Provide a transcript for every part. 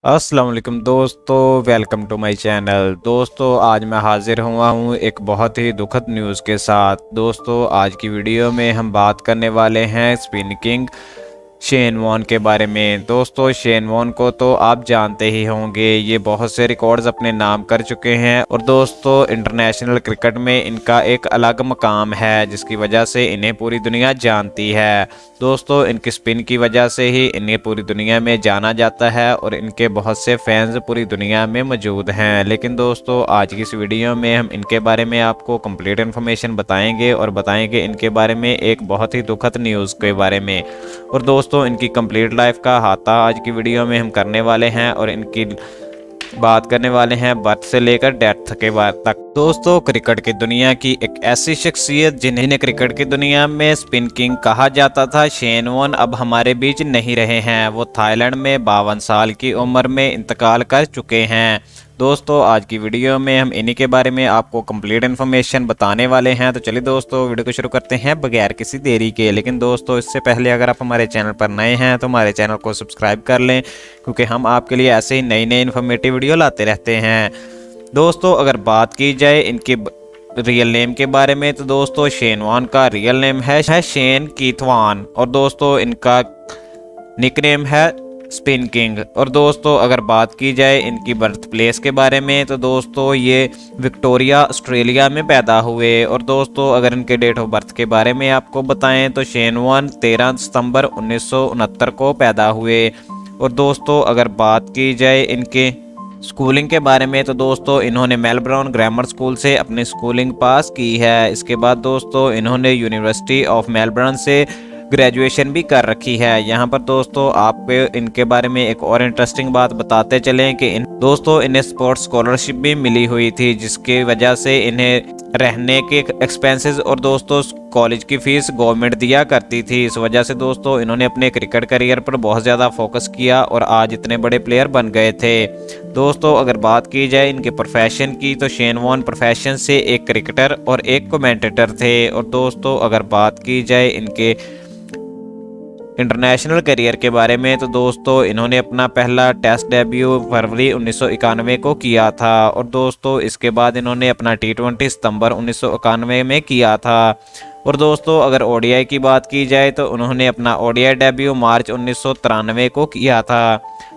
अस्सलाम वालेकुम दोस्तों, वेलकम टू माय चैनल। दोस्तों आज मैं हाजिर हुआ हूँ एक बहुत ही दुखद न्यूज़ के साथ। दोस्तों आज की वीडियो में हम बात करने वाले हैं स्पिन किंग शेन वॉन के बारे में। दोस्तों शेन वॉन को तो आप जानते ही होंगे, ये बहुत से रिकॉर्ड्स अपने नाम कर चुके हैं और दोस्तों इंटरनेशनल क्रिकेट में इनका एक अलग मकाम है जिसकी वजह से इन्हें पूरी दुनिया जानती है। दोस्तों इनकी स्पिन की वजह से ही इन्हें पूरी दुनिया में जाना जाता है और इनके बहुत से फैंस पूरी दुनिया में मौजूद हैं। लेकिन दोस्तों आज की इस वीडियो में हम इनके बारे में आपको कंप्लीट इन्फॉर्मेशन बताएंगे और बताएंगे इनके बारे में एक बहुत ही दुखद न्यूज़ के बारे में। और दोस्तों इनकी कंप्लीट लाइफ का अहाता आज की वीडियो में हम करने वाले हैं और इनकी बात करने वाले हैं बर्थ से लेकर डेथ के बाद तक। दोस्तों क्रिकेट की दुनिया की एक ऐसी शख्सियत जिन्हें क्रिकेट की दुनिया में स्पिन किंग कहा जाता था, शेन वॉन अब हमारे बीच नहीं रहे हैं। वो थाईलैंड में 52 साल की उम्र में इंतकाल कर चुके हैं। दोस्तों आज की वीडियो में हम इन्हीं के बारे में आपको कंप्लीट इन्फॉर्मेशन बताने वाले हैं। तो चलिए दोस्तों वीडियो को शुरू करते हैं बगैर किसी देरी के। लेकिन दोस्तों इससे पहले अगर आप हमारे चैनल पर नए हैं तो हमारे चैनल को सब्सक्राइब कर लें, क्योंकि हम आपके लिए ऐसे ही नई नई इन्फॉर्मेटिव वीडियो लाते रहते हैं। दोस्तों अगर बात की जाए इनकी रियल नेम के बारे में तो दोस्तों शेन वॉन का रियल नेम है शेन कीथ वॉन और दोस्तों इनका निकनेम है स्पिन किंग। और दोस्तों अगर बात की जाए इनकी बर्थ प्लेस के बारे में तो दोस्तों ये विक्टोरिया ऑस्ट्रेलिया में पैदा हुए। और दोस्तों अगर इनके डेट ऑफ बर्थ के बारे में आपको बताएं तो शेन वॉन 13 सितंबर 1969 को पैदा हुए। और दोस्तों अगर बात की जाए इनके स्कूलिंग के बारे में तो दोस्तों इन्होंने मेलबर्न ग्रामर स्कूल से अपनी स्कूलिंग पास की है। इसके बाद दोस्तों इन्होंने यूनिवर्सिटी ऑफ मेलबर्न से ग्रेजुएशन भी कर रखी है। यहाँ पर दोस्तों आपको इनके बारे में एक और इंटरेस्टिंग बात बताते चलें कि दोस्तों इन्हें स्पोर्ट्स स्कॉलरशिप भी मिली हुई थी, जिसकी वजह से इन्हें रहने के एक्सपेंसेस और दोस्तों कॉलेज की फीस गवर्नमेंट दिया करती थी। इस वजह से दोस्तों इन्होंने अपने क्रिकेट करियर पर बहुत ज़्यादा फोकस किया और आज इतने बड़े प्लेयर बन गए थे। दोस्तों अगर बात की जाए इनके प्रोफेशन की तो शेन वॉन प्रोफेशन से एक क्रिकेटर और एक कमेंटेटर थे। और दोस्तों अगर बात की जाए इनके इंटरनेशनल करियर के बारे में तो दोस्तों इन्होंने अपना पहला टेस्ट डेब्यू फरवरी 1991 को किया था। और दोस्तों इसके बाद इन्होंने अपना T20 सितंबर 1991 में किया था। और दोस्तों अगर ओडीआई की बात की जाए तो उन्होंने अपना ओडीआई डेब्यू मार्च 1993 को किया था।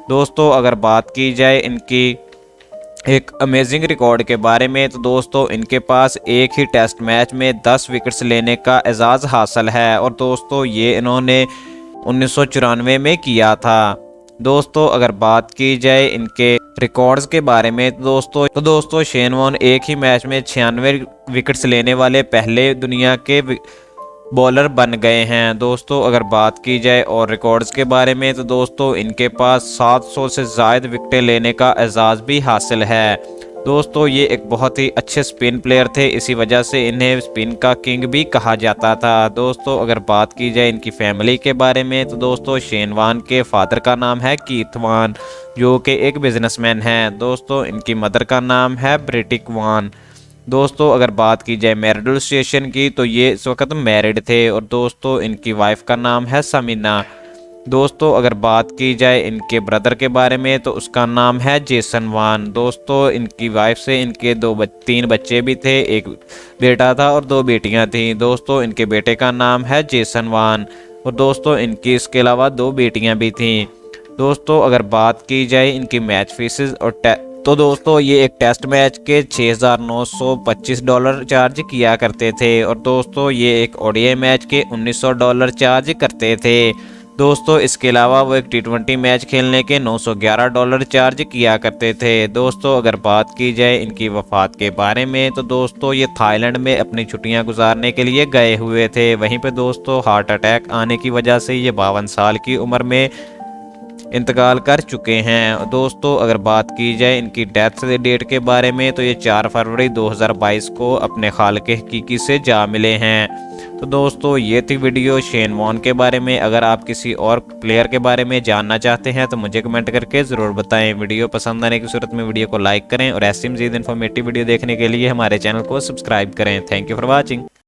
दोस्तों अगर बात की जाए इनकी एक अमेजिंग रिकॉर्ड के बारे में तो दोस्तों इनके पास एक ही टेस्ट मैच में 10 विकेट्स लेने का एजाज़ हासिल है। और दोस्तों ये इन्होंने 1994 में किया था। दोस्तों अगर बात की जाए इनके रिकॉर्ड्स के बारे में तो दोस्तों शेन वॉन एक ही मैच में 96 विकेट्स लेने वाले पहले दुनिया के बॉलर बन गए हैं। दोस्तों अगर बात की जाए और रिकॉर्ड्स के बारे में तो दोस्तों इनके पास 700 से ज़ायद विकेटें लेने का एजाज़ भी हासिल है। दोस्तों ये एक बहुत ही अच्छे स्पिन प्लेयर थे, इसी वजह से इन्हें स्पिन का किंग भी कहा जाता था। दोस्तों अगर बात की जाए इनकी फैमिली के बारे में तो दोस्तों शेन वॉन के फादर का नाम है कीथ वॉन, जो कि एक बिजनेसमैन हैं। दोस्तों इनकी मदर का नाम है ब्रिटिक वॉन। दोस्तों अगर बात की जाए मैरिडल सिचुएशन की तो ये इस वक्त मैरिड थे। और दोस्तों इनकी वाइफ का नाम है समीना। दोस्तों अगर बात की जाए इनके ब्रदर के बारे में तो उसका नाम है जेसन वॉन। दोस्तों इनकी वाइफ से इनके 3 बच्चे भी थे, एक बेटा था और 2 बेटियां थीं। दोस्तों इनके बेटे का नाम है जेसन वॉन और दोस्तों इनकी इसके अलावा 2 बेटियां भी थीं। दोस्तों अगर बात की जाए इनकी मैच फीसेस और तो दोस्तों ये एक टेस्ट मैच के $6,925 चार्ज किया करते थे। और दोस्तों ये एक ओडीआई मैच के $1,900 चार्ज करते थे। दोस्तों इसके अलावा वो एक T20 मैच खेलने के $911 चार्ज किया करते थे। दोस्तों अगर बात की जाए इनकी वफ़ात के बारे में तो दोस्तों ये थाईलैंड में अपनी छुट्टियां गुजारने के लिए गए हुए थे। वहीं पे दोस्तों हार्ट अटैक आने की वजह से ये 52 साल की उम्र में इंतकाल कर चुके हैं। दोस्तों अगर बात की जाए इनकी डेथ डेट के बारे में तो ये 4 फरवरी 2022 को अपने खालिक हकीकी से जा मिले हैं। तो दोस्तों ये थी वीडियो शेन वॉन के बारे में। अगर आप किसी और प्लेयर के बारे में जानना चाहते हैं तो मुझे कमेंट करके ज़रूर बताएं। वीडियो पसंद आने की सूरत में वीडियो को लाइक करें और ऐसी मज़ीद इन्फॉर्मेटिव वीडियो देखने के लिए हमारे चैनल को सब्सक्राइब करें। Thank you for watching.